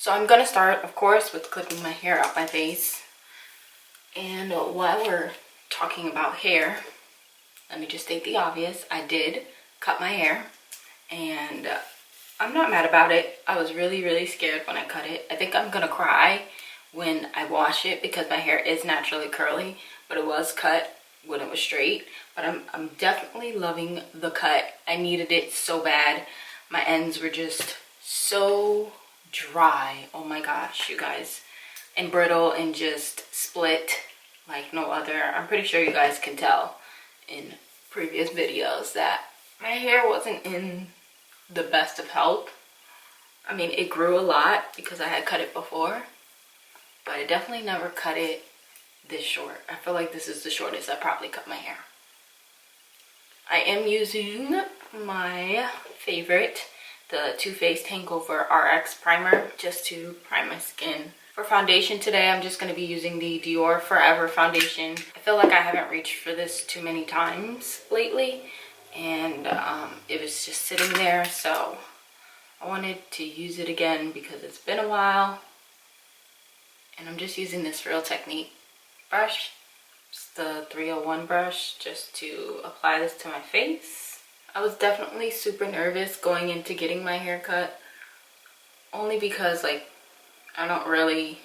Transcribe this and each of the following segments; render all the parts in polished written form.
So I'm gonna start, of course, with clipping my hair out my face. And while we're talking about hair, let me just state the obvious. I did cut my hair, and I'm not mad about it. I was really scared when I cut it. I think I'm gonna cry when I wash it because my hair is naturally curly, but it was cut when it was straight. But I'm definitely loving the cut. I needed it so bad. My ends were just so dry. Oh my gosh, you guys. And brittle and just split like no other. I'm pretty sure you guys can tell in previous videos that my hair wasn't in the best of health. I mean, it grew a lot because I had cut it before, but I definitely never cut it this short. I feel like this is the shortest I probably cut my hair. I am using my favorite, the Too Faced Hangover RX primer, just to prime my skin. For foundation today, I'm just going to be using the Dior Forever foundation. I feel like I haven't reached for this too many times lately, and it was just sitting there, so I wanted to use it again because it's been a while. And I'm just using this Real Technique brush. It's the 301 brush, just to apply this to my face. I was definitely super nervous going into getting my hair cut, only because like I don't really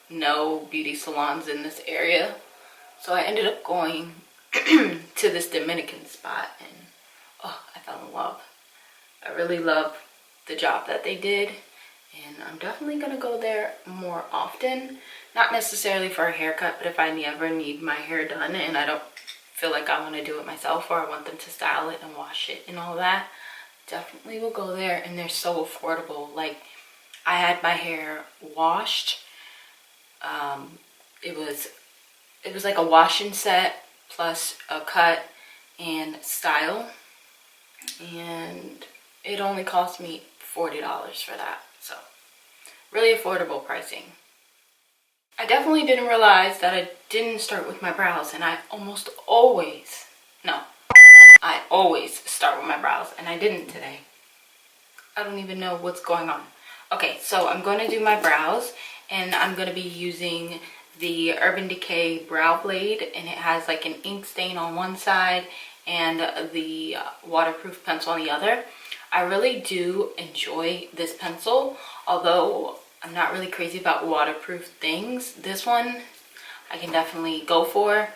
know beauty salons in this area. So I ended up going to this Dominican spot, and oh, I fell in love. I really love the job that they did, and I'm definitely gonna go there more often. Not necessarily for a haircut, but if I ever need my hair done and I don't feel like I want to do it myself, or I want them to style it and wash it and all that, definitely will go there. And they're so affordable. Like, I had my hair washed. It was like a washing set plus a cut and style, and it only cost me $40 for that. So really affordable pricing. I definitely didn't realize that I didn't start with my brows, and I always start with my brows, and I didn't today. I don't even know what's going on. Okay, so I'm going to do my brows, and I'm going to be using the Urban Decay Brow Blade, and it has like an ink stain on one side and the waterproof pencil on the other. I really do enjoy this pencil, although I'm not really crazy about waterproof things. This one I can definitely go for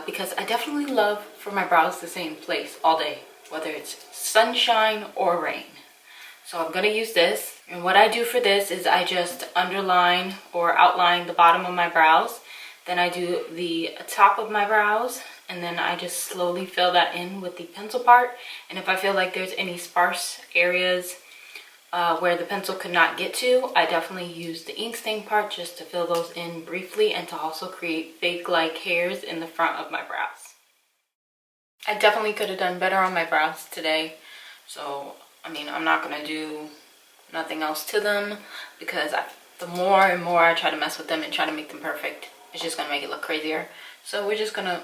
because I definitely love for my brows to stay in place all day, whether it's sunshine or rain. So I'm gonna use this, and what I do for this is I just underline or outline the bottom of my brows, then I do the top of my brows, and then I just slowly fill that in with the pencil part. And if I feel like there's any sparse areas where the pencil could not get to, I definitely use the ink stain part just to fill those in briefly and to also create fake-like hairs in the front of my brows. I definitely could have done better on my brows today, so I mean, I'm not gonna do nothing else to them because the more and more I try to mess with them and try to make them perfect, it's just gonna make it look crazier. So we're just gonna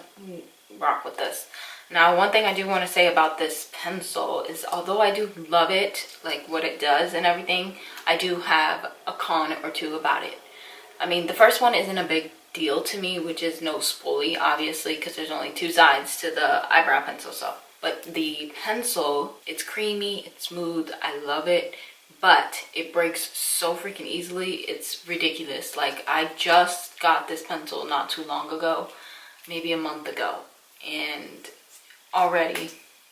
rock with this. Now, one thing I do want to say about this pencil is, although I do love it, like what it does and everything, I do have a con or two about it. I mean, the first one isn't a big deal to me, which is no spoolie, obviously, because there's only two sides to the eyebrow pencil. So, but the pencil, it's creamy, it's smooth, I love it, but it breaks so freaking easily. It's ridiculous. Like, I just got this pencil not too long ago, maybe a month ago, and already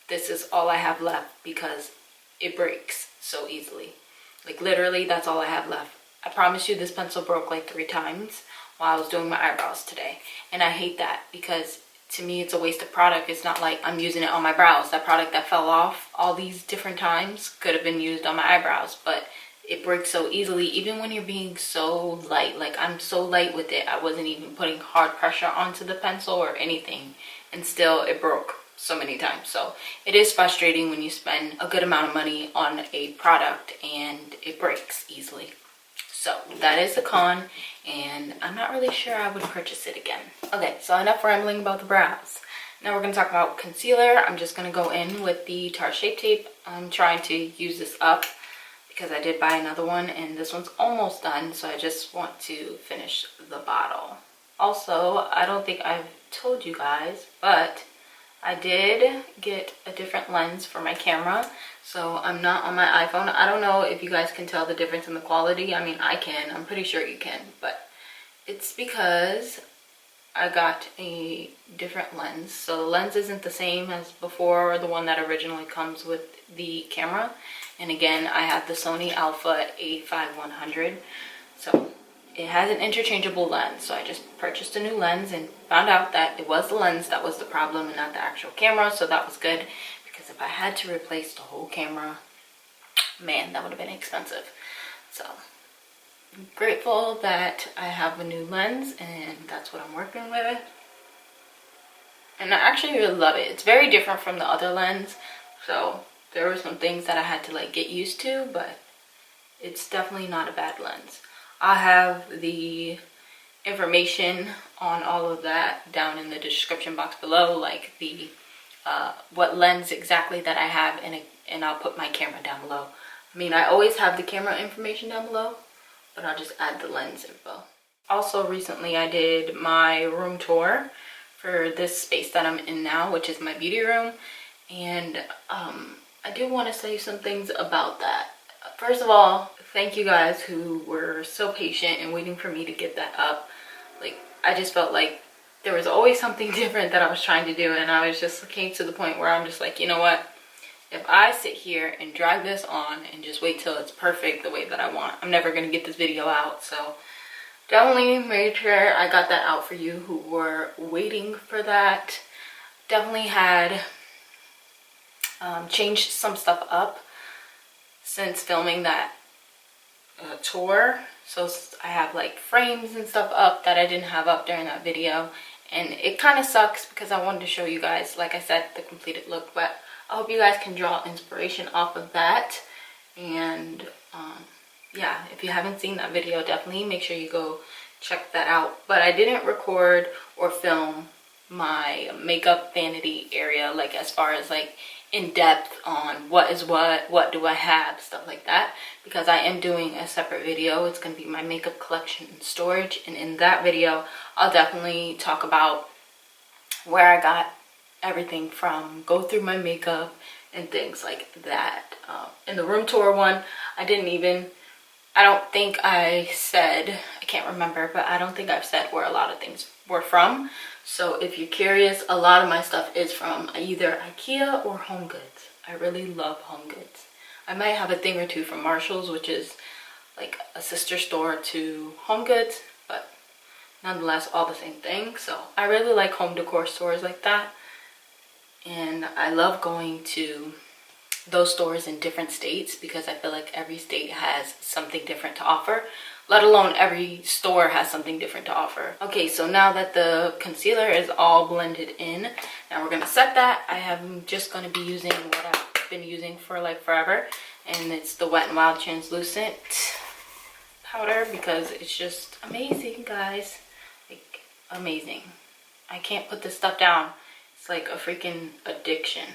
this is all I have left because it breaks so easily. Like, literally, that's all I have left. I promise you this pencil broke like 3 times while I was doing my eyebrows today, and I hate that because to me it's a waste of product. It's not like I'm using it on my brows. That product that fell off all these different times could have been used on my eyebrows, but it breaks so easily, even when you're being so light. Like, I'm so light with it, I wasn't even putting hard pressure onto the pencil or anything, and still it broke so many times. So it is frustrating when you spend a good amount of money on a product and it breaks easily. So that is the con, and I'm not really sure I would purchase it again. Okay, so enough rambling about the brows. Now we're going to talk about concealer. I'm just going to go in with the Tarte Shape Tape. I'm trying to use this up because I did buy another one and this one's almost done, so I just want to finish the bottle. Also, I don't think I've told you guys, but I did get a different lens for my camera, so I'm not on my iPhone. I don't know if you guys can tell the difference in the quality. I mean, I can. I'm pretty sure you can, but it's because I got a different lens. So the lens isn't the same as before, or the one that originally comes with the camera. And again, I have the Sony Alpha A5100. So it has an interchangeable lens, so I just purchased a new lens and found out that it was the lens that was the problem and not the actual camera, so that was good, because if I had to replace the whole camera, man, that would have been expensive. So I'm grateful that I have a new lens and that's what I'm working with. And I actually really love it. It's very different from the other lens, so there were some things that I had to like get used to, but it's definitely not a bad lens. I have the information on all of that down in the description box below, like the what lens exactly that I have, and I'll put my camera down below. I mean, I always have the camera information down below, but I'll just add the lens info. Also, recently I did my room tour for this space that I'm in now, which is my beauty room, and I do want to say some things about that. First of all, thank you guys who were so patient and waiting for me to get that up. Like, I just felt like there was always something different that I was trying to do, and I was just came to the point where I'm just like, you know what? If I sit here and drag this on and just wait till it's perfect the way that I want, I'm never going to get this video out. So definitely made sure I got that out for you who were waiting for that. Definitely had changed some stuff up since filming that tour. So I have like frames and stuff up that I didn't have up during that video, and it kind of sucks because I wanted to show you guys, like I said, the completed look. But I hope you guys can draw inspiration off of that. And yeah, if you haven't seen that video, definitely make sure you go check that out. But I didn't record or film my makeup vanity area, like as far as like in depth on what is what do I have, stuff like that, because I am doing a separate video. It's going to be my makeup collection and storage, and in that video I'll definitely talk about where I got everything from, go through my makeup and things like that. In the room tour one, I don't think I said, I can't remember, but I don't think I've said where a lot of things were from. So if you're curious, a lot of my stuff is from either IKEA or Home Goods. I really love Home Goods. I might have a thing or two from Marshall's, which is like a sister store to Home Goods, but nonetheless all the same thing. So I really like home decor stores like that, and I love going to those stores in different states because I feel like every state has something different to offer, let alone every store has something different to offer. Okay, so now that the concealer is all blended in, now we're gonna set that. I am just gonna be using what I've been using for like forever, and it's the Wet n Wild translucent powder because it's just amazing, guys. Like, amazing. I can't put this stuff down. It's like a freaking addiction.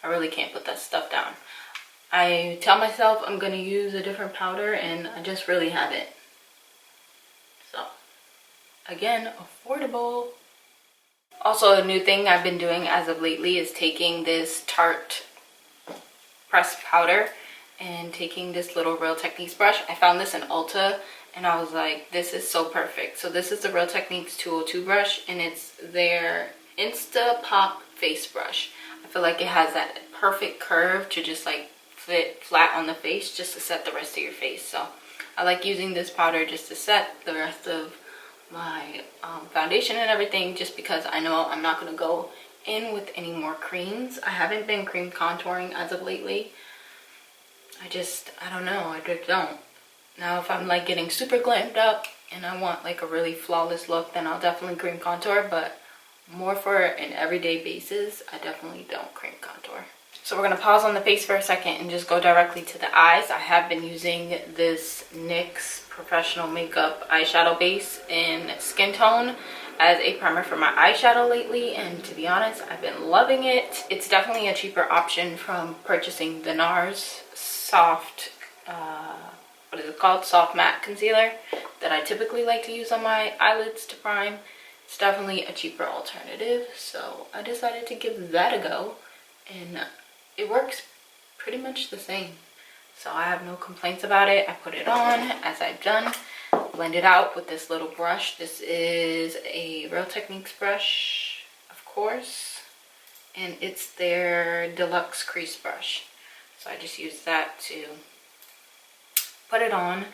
I really can't put that stuff down. I tell myself I'm going to use a different powder, and I just really haven't. So, again, affordable. Also, a new thing I've been doing as of lately is taking this Tarte pressed powder and taking this little Real Techniques brush. I found this in Ulta, and I was like, this is so perfect. So this is the Real Techniques 202 brush, and it's their Insta Pop face brush. I feel like it has that perfect curve to just like fit flat on the face, just to set the rest of your face. So I like using this powder just to set the rest of my foundation and everything, just because I know I'm not going to go in with any more creams. I haven't been cream contouring as of lately. I don't know, I just don't. Now if I'm like getting super glammed up and I want like a really flawless look, then I'll definitely cream contour, but more for an everyday basis, I definitely don't cream contour. So we're going to pause on the face for a second and just go directly to the eyes. I have been using this NYX Professional Makeup eyeshadow base in Skin Tone as a primer for my eyeshadow lately, and to be honest, I've been loving it. It's definitely a cheaper option from purchasing the NARS Soft what is it called? Soft matte concealer that I typically like to use on my eyelids to prime. It's definitely a cheaper alternative, so I decided to give that a go, and it works pretty much the same. So I have no complaints about it. I put it on as I've done, blend it out with this little brush. This is a Real Techniques brush, of course, and it's their deluxe crease brush. So I just use that to put it on,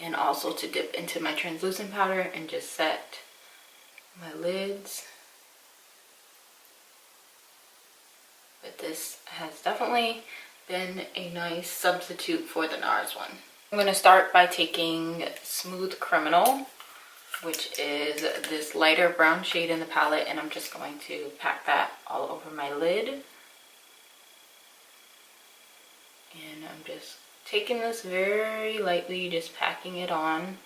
and also to dip into my translucent powder and just set my lids. But this has definitely been a nice substitute for the NARS one. I'm going to start by taking Smooth Criminal, which is this lighter brown shade in the palette, and I'm just going to pack that all over my lid. And I'm just taking this very lightly, just packing it on.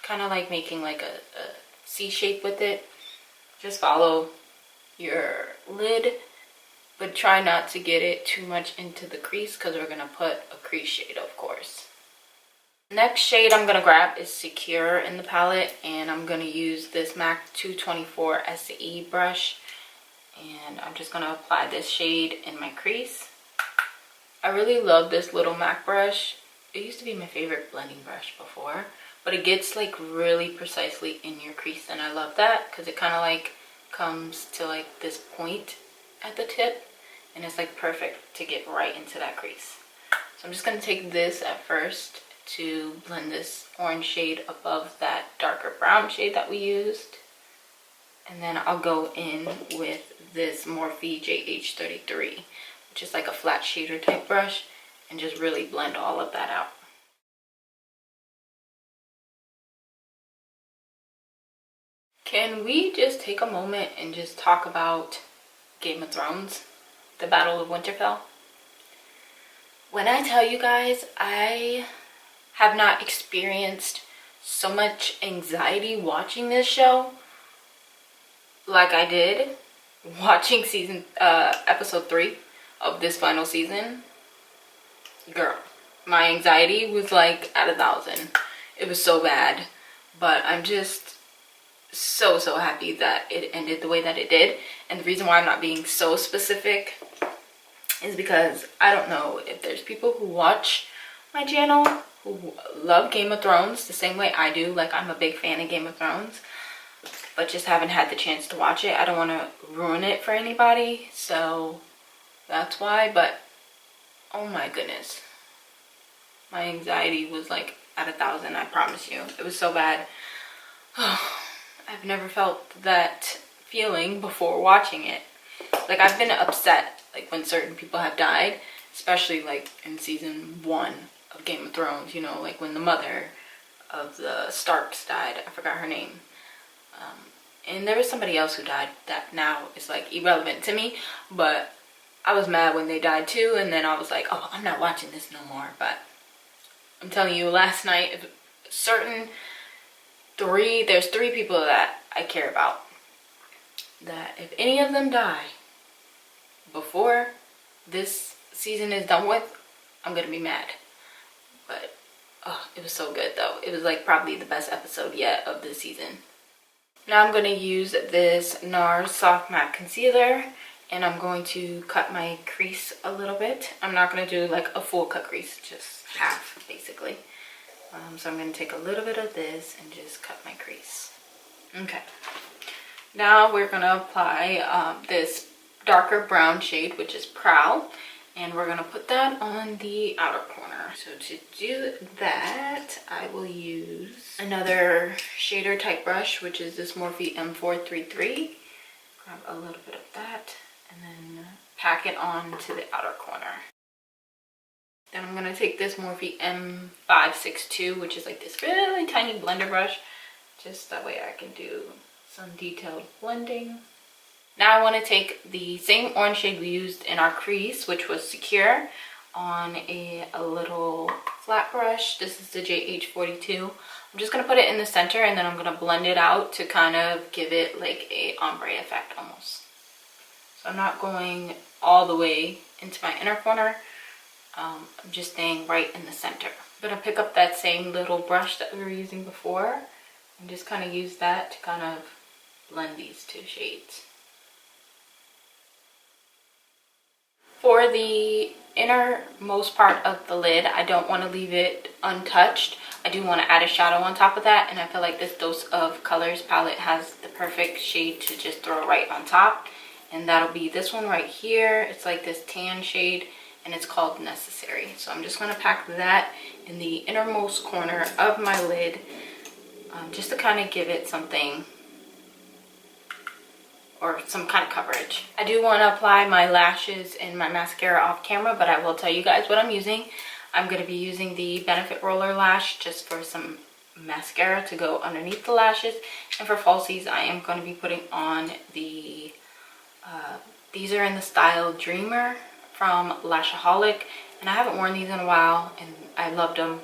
Kind of like making like a C shape with it. Just follow your lid, but try not to get it too much into the crease because we're going to put a crease shade, of course. Next shade I'm going to grab is Secure in the palette, and I'm going to use this MAC 224 SE brush, and I'm just going to apply this shade in my crease. I really love this little MAC brush. It used to be my favorite blending brush before, but it gets like really precisely in your crease, and I love that because it kind of like comes to like this point at the tip, and it's like perfect to get right into that crease. So I'm just going to take this at first to blend this orange shade above that darker brown shade that we used, and then I'll go in with this Morphe JH33, which is like a flat shader type brush, and just really blend all of that out. Can we just take a moment and just talk about Game of Thrones, the Battle of Winterfell? When I tell you guys, I have not experienced so much anxiety watching this show like I did watching episode 3 of this final season. Girl, my anxiety was like at 1,000. It was so bad, but I'm just so happy that it ended the way that it did. And the reason why I'm not being so specific is because I don't know if there's people who watch my channel who love Game of Thrones the same way I do. Like, I'm a big fan of Game of Thrones, but just haven't had the chance to watch it. I don't want to ruin it for anybody, so that's why. But oh my goodness, my anxiety was like at 1,000. I promise you, it was so bad. I've never felt that feeling before watching it. Like, I've been upset like when certain people have died, especially like in season 1 of Game of Thrones, you know, like when the mother of the Starks died. I forgot her name. And there was somebody else who died that now is like irrelevant to me, but I was mad when they died too, and then I was like, oh, I'm not watching this no more. But I'm telling you, last night, there's 3 people that I care about, that if any of them die before this season is done with, I'm gonna be mad. But oh, it was so good though. It was like probably the best episode yet of this season. Now I'm gonna use this NARS Soft Matte Concealer, and I'm going to cut my crease a little bit. I'm not gonna do like a full cut crease, just half basically. So I'm going to take a little bit of this and just cut my crease. Okay. Now we're going to apply this darker brown shade, which is Prowl, and we're going to put that on the outer corner. So to do that, I will use another shader type brush, which is this Morphe M433. Grab a little bit of that and then pack it on to the outer corner. Then I'm going to take this Morphe M562, which is like this really tiny blender brush, just that way I can do some detailed blending. Now I want to take the same orange shade we used in our crease, which was Secure, on a little flat brush. This is the JH42. I'm just going to put it in the center, and then I'm going to blend it out to kind of give it like a ombre effect almost. So I'm not going all the way into my inner corner. I'm just staying right in the center. I'm gonna pick up that same little brush that we were using before and just kind of use that to kind of blend these two shades. For the innermost part of the lid, I don't want to leave it untouched. I do want to add a shadow on top of that, and I feel like this Dose of Colors palette has the perfect shade to just throw right on top, and that'll be this one right here. It's like this tan shade, and it's called Necessary. So I'm just going to pack that in the innermost corner of my lid, just to kind of give it something, or some kind of coverage. I do want to apply my lashes and my mascara off camera, but I will tell you guys what I'm using. I'm going to be using the Benefit Roller Lash just for some mascara to go underneath the lashes. And for falsies, I am going to be putting on the, these are in the style Dreamer from Lashaholic. And I haven't worn these in a while, and I loved them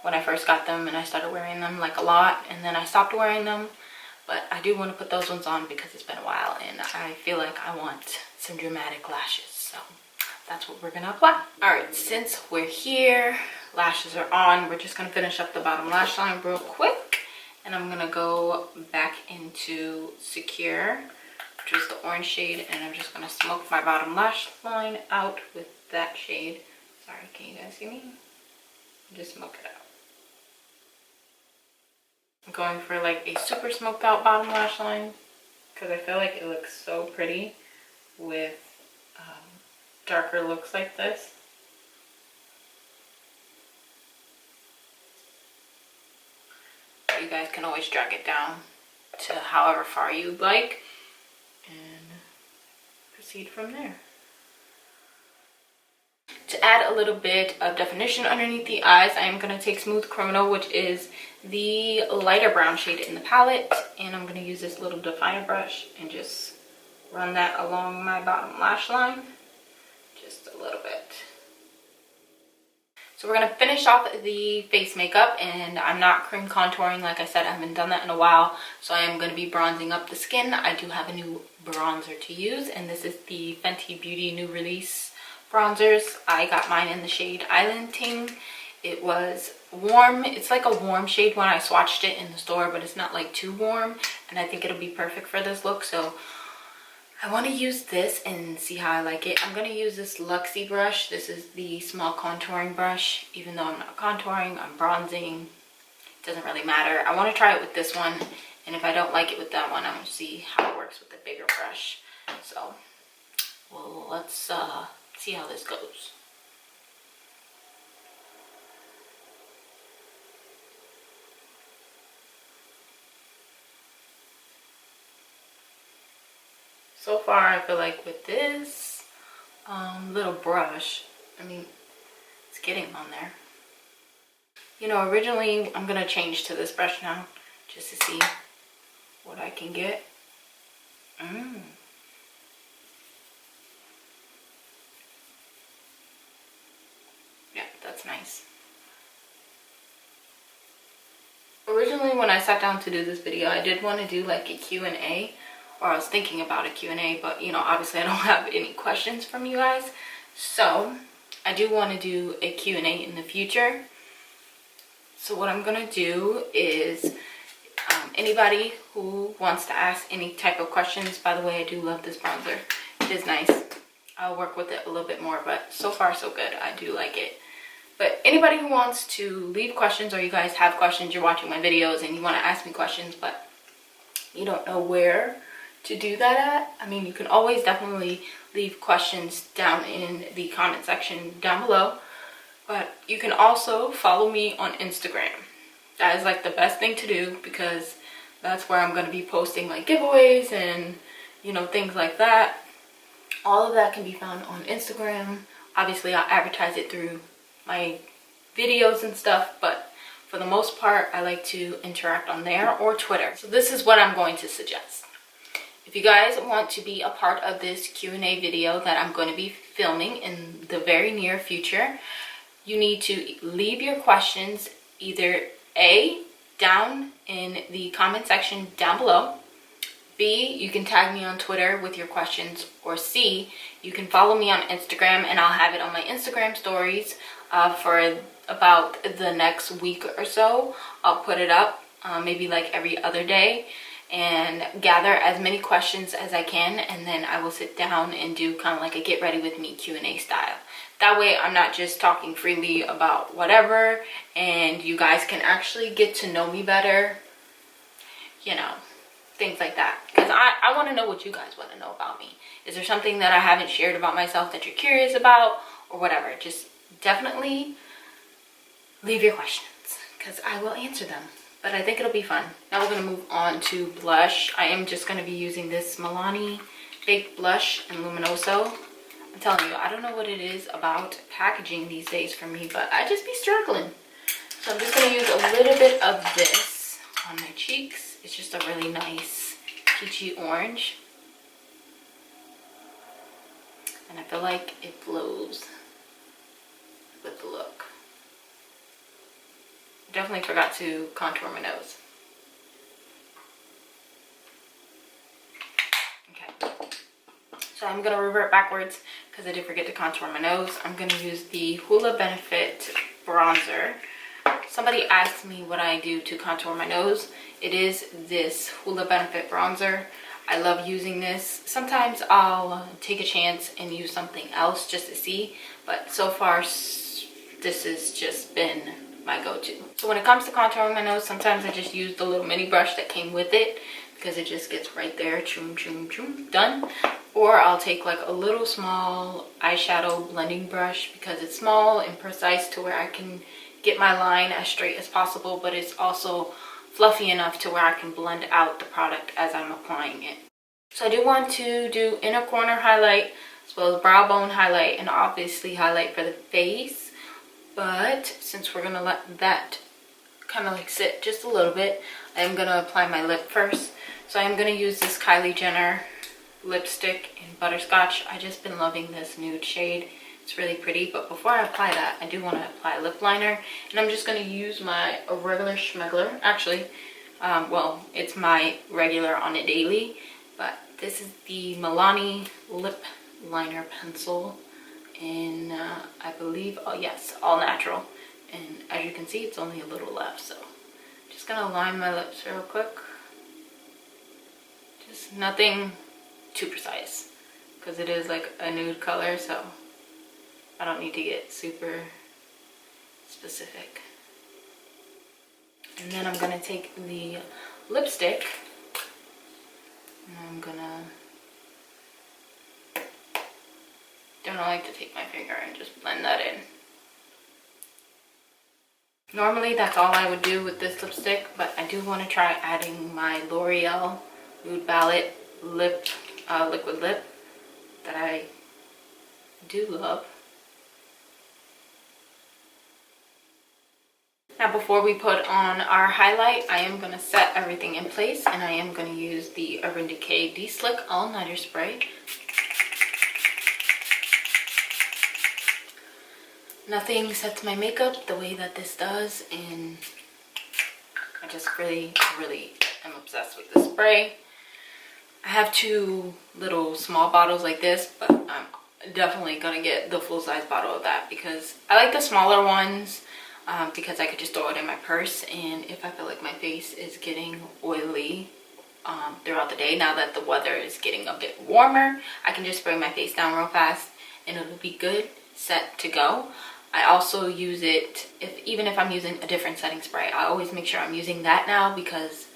when I first got them, and I started wearing them like a lot, and then I stopped wearing them. But I do want to put those ones on because it's been a while and I feel like I want some dramatic lashes. So that's what we're going to apply. Alright, since we're here, lashes are on, we're just going to finish up the bottom lash line real quick. And I'm going to go back into Secure, which is the orange shade. And I'm just going to smoke my bottom lash line out with that shade. Sorry, can you guys see me? Just smoke it out. I'm going for like a super smoked out bottom lash line because I feel like it looks so pretty with darker looks like this. You guys can always drag it down to however far you'd like and proceed from there. To add a little bit of definition underneath the eyes, I am going to take Smooth Criminal, which is the lighter brown shade in the palette, and I'm going to use this little definer brush and just run that along my bottom lash line just a little bit. So we're going to finish off the face makeup, and I'm not cream contouring. Like I said, I haven't done that in a while, so I am going to be bronzing up the skin. I do have a new bronzer to use, and this is the Fenty Beauty New Release bronzers. I got mine in the shade Island Ting. It was warm. It's like a warm shade when I swatched it in the store, but it's not like too warm, and I think it'll be perfect for this look. So I want to use this and see how I like it. I'm going to use this Luxie brush. This is the small contouring brush. Even though I'm not contouring, I'm bronzing. It doesn't really matter. I want to try it with this one, and if I don't like it with that one, I'm going to see how it works with the bigger brush. So, well, let's see how this goes. So far, I feel like with this little brush, I mean, it's getting on there. You know, originally, I'm going to change to this brush now just to see what I can get. Yeah, that's nice. Originally, when I sat down to do this video, I did want to do like a Q&A, or I was thinking about a Q&A, but you know, obviously I don't have any questions from you guys. So I do want to do a Q&A in the future. So what I'm going to do is anybody who wants to ask any type of questions, by the way, I do love this bronzer. It is nice. I'll work with it a little bit more, but so far so good. I do like it. But anybody who wants to leave questions, or you guys have questions, you're watching my videos and you want to ask me questions, but you don't know where to do that at, I mean, you can always definitely leave questions down in the comment section down below. But you can also follow me on Instagram. That is like the best thing to do, because that's where I'm going to be posting like giveaways and, you know, things like that. All of that can be found on Instagram. Obviously, I'll advertise it through my videos and stuff, but for the most part, I like to interact on there, or Twitter. So this is what I'm going to suggest. If you guys want to be a part of this Q&A video that I'm going to be filming in the very near future, you need to leave your questions either A, down in the comment section down below, B, you can tag me on Twitter with your questions, or C, you can follow me on Instagram and I'll have it on my Instagram stories for about the next week or so. I'll put it up maybe like every other day and gather as many questions as I can, and then I will sit down and do kind of like a get ready with me Q&A style. That way I'm not just talking freely about whatever, and you guys can actually get to know me better, you know, things like that. Because I want to know what you guys want to know about me. Is there something that I haven't shared about myself that you're curious about, or whatever? Just definitely leave your questions because I will answer them. But I think it'll be fun. Now we're going to move on to blush. I am just going to be using this Milani Baked Blush in Luminoso. I'm telling you, I don't know what it is about packaging these days for me, but I just be struggling. So I'm just going to use a little bit of this on my cheeks. It's just a really nice peachy orange. And I feel like it flows with the look. Definitely forgot to contour my nose. Okay. So I'm going to revert backwards because I did forget to contour my nose. I'm going to use the Hoola Benefit bronzer. Somebody asked me what I do to contour my nose. It is this Hoola Benefit bronzer. I love using this. Sometimes I'll take a chance and use something else just to see, but so far this has just been my go-to. So when it comes to contouring my nose, sometimes I just use the little mini brush that came with it because it just gets right there, choom, choom, choom, done. Or I'll take like a little small eyeshadow blending brush because it's small and precise to where I can get my line as straight as possible, but it's also fluffy enough to where I can blend out the product as I'm applying it. So I do want to do inner corner highlight as well as brow bone highlight, and obviously highlight for the face. But since we're gonna let that kind of like sit just a little bit, I am gonna apply my lip first. So I am gonna use this Kylie Jenner lipstick in Butterscotch. I just been loving this nude shade. It's really pretty. But before I apply that, I do want to apply lip liner, and I'm just gonna use my regular schmegler. Actually, well, it's my regular on a daily, but this is the Milani lip liner pencil in I believe, oh yes, all natural, and as you can see it's only a little left. So just gonna line my lips real quick, just nothing too precise because it is like a nude color, so I don't need to get super specific. And then I'm gonna take the lipstick and I'm gonna, don't like to take my finger and just blend that in. Normally that's all I would do with this lipstick, but I do want to try adding my L'Oreal Nude Ballot lip liquid lip that I do love. Now before we put on our highlight, I am going to set everything in place, and I am going to use the Urban Decay De-Slick All Nighter Spray. Nothing sets my makeup the way that this does, and I just really am obsessed with this spray. I have two little small bottles like this, but I'm definitely gonna get the full-size bottle of that because I like the smaller ones because I could just throw it in my purse, and if I feel like my face is getting oily throughout the day, now that the weather is getting a bit warmer, I can just spray my face down real fast and it'll be good, set to go. I also use it, even if I'm using a different setting spray, I always make sure I'm using that now because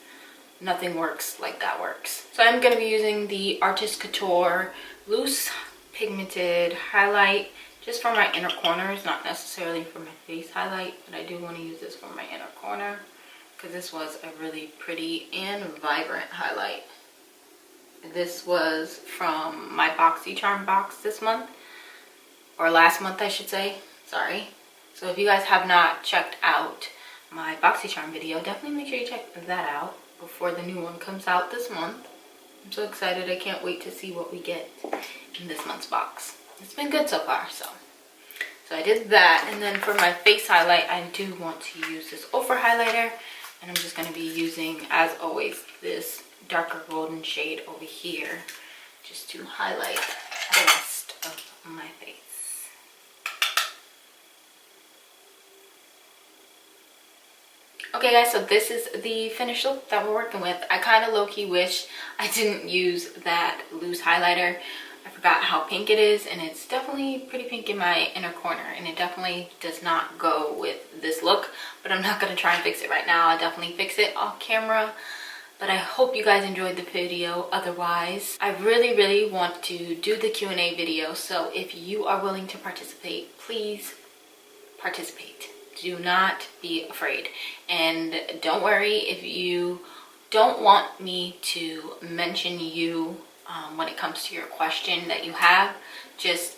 nothing works like that works. So I'm going to be using the Artist Couture Loose Pigmented Highlight just for my inner corners, not necessarily for my face highlight, but I do want to use this for my inner corner because this was a really pretty and vibrant highlight. This was from my BoxyCharm box this month, or last month I should say. Sorry. So if you guys have not checked out my BoxyCharm video, definitely make sure you check that out before the new one comes out this month. I'm so excited. I can't wait to see what we get in this month's box. It's been good so far. So I did that, and then for my face highlight, I do want to use this Ofra highlighter, and I'm just going to be using, as always, this darker golden shade over here just to highlight the rest of my face. Okay guys, so this is the finished look that we're working with. I kind of low-key wish I didn't use that loose highlighter. I forgot how pink it is, and it's definitely pretty pink in my inner corner, and it definitely does not go with this look, but I'm not going to try and fix it right now. I'll definitely fix it off camera, but I hope you guys enjoyed the video. Otherwise, I really want to do the Q&A video, so if you are willing to participate, please participate. Do not be afraid, and don't worry if you don't want me to mention you when it comes to your question that you have. Just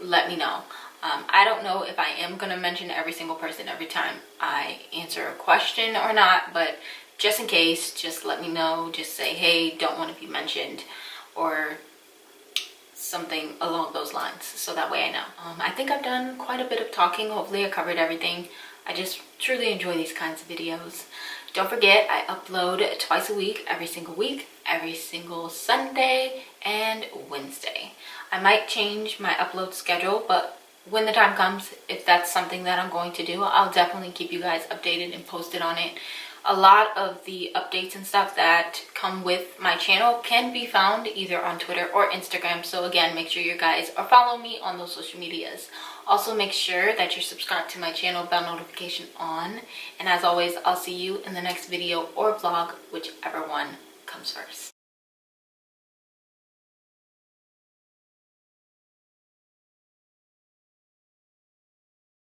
let me know. I don't know if I am gonna mention every single person every time I answer a question or not, but just in case, just let me know. Just say, hey, don't want to be mentioned, or something along those lines, so that way I know. I think I've done quite a bit of talking. Hopefully I covered everything. I just truly enjoy these kinds of videos. Don't forget, I upload twice a week, every single Sunday and Wednesday. I might change my upload schedule, but when the time comes, if that's something that I'm going to do, I'll definitely keep you guys updated and posted on it. A lot of the updates and stuff that come with my channel can be found either on Twitter or Instagram. So again, make sure you guys are following me on those social medias. Also, make sure that you're subscribed to my channel, bell notification on. And as always, I'll see you in the next video or vlog, whichever one comes first.